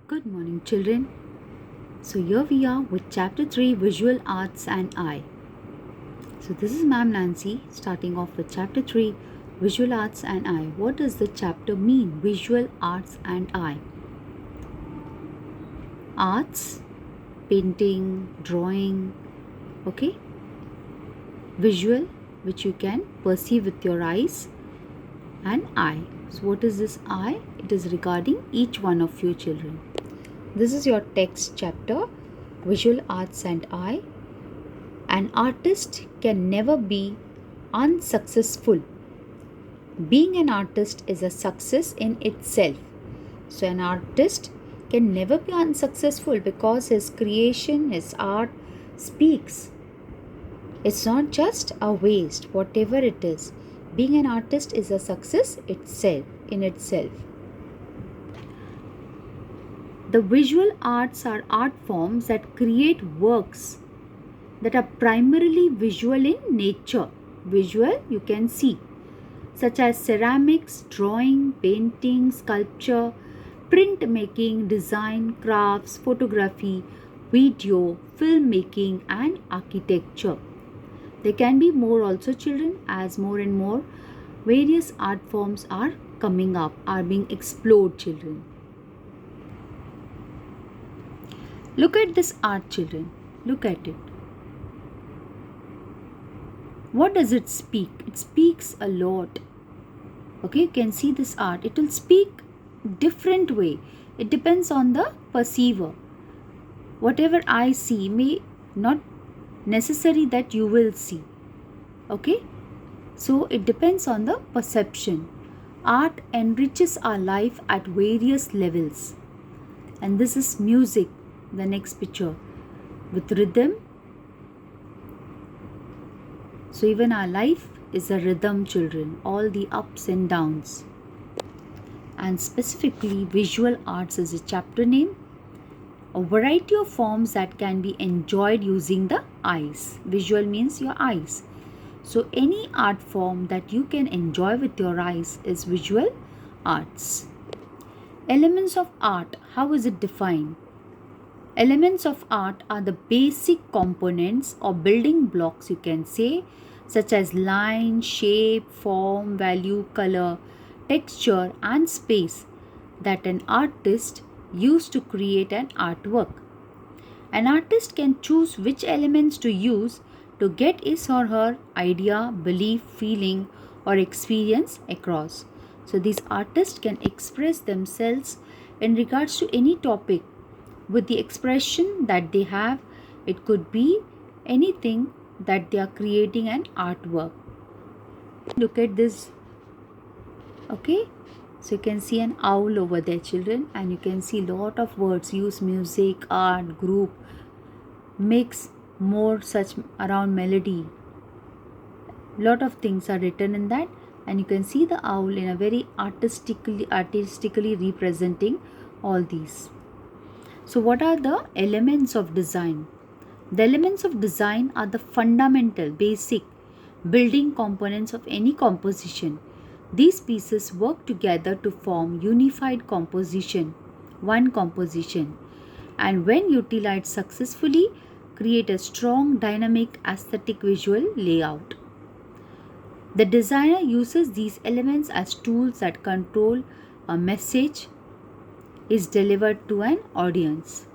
Good morning, children. So, here we are with Chapter 3 Visual Arts and I. So, this is Ma'am Nancy starting off with Chapter 3 Visual Arts and I. What does the chapter mean? Visual Arts and I. Arts, painting, drawing, okay? Visual, which you can perceive with your eyes, and I. So, what is this I? It is regarding each one of you children. This is your text chapter, Visual Arts and I. An artist can never be unsuccessful. Being an artist is a success in itself. So, an artist can never be unsuccessful because his creation, his art speaks. It's not just a waste, whatever it is. Being an artist is a success in itself. The visual arts are art forms that create works that are primarily visual in nature. Visual, you can see, such as ceramics, drawing, painting, sculpture, printmaking, design, crafts, photography, video, filmmaking, and architecture. There can be more also, children, as more and more various art forms are coming up, are being explored, children. Look at this art, children. Look at it. What does it speak? It speaks a lot. Okay, you can see this art. It will speak different way. It depends on the perceiver. Whatever I see may not necessary that you will see. Okay, so it depends on the perception. Art enriches our life at various levels. And this is music, the next picture, with rhythm. So even our life is a rhythm, children, all the ups and downs. And specifically, visual arts is a chapter name. A variety of forms that can be enjoyed using the eyes. Visual means your eyes. So any art form that you can enjoy with your eyes is visual arts. Elements of art, how is it defined? Elements of art are the basic components or building blocks, you can say, such as line, shape, form, value, color, texture, and space that an artist used to create an artwork. An artist can choose which elements to use to get his or her idea, belief, feeling, or experience across. So these artists can express themselves in regards to any topic with the expression that they have. It could be anything that they are creating an artwork. Look at this. Okay, so you can see an owl over there, children, and you can see lot of words use: music, art, group, mix, more such around melody. Lot of things are written in that, and you can see the owl in a very artistically representing all these. So what are the elements of design? The elements of design are the fundamental, basic building components of any composition. These pieces work together to form unified composition, one composition, and when utilized successfully, create a strong, dynamic, aesthetic visual layout. The designer uses these elements as tools that control a message is delivered to an audience.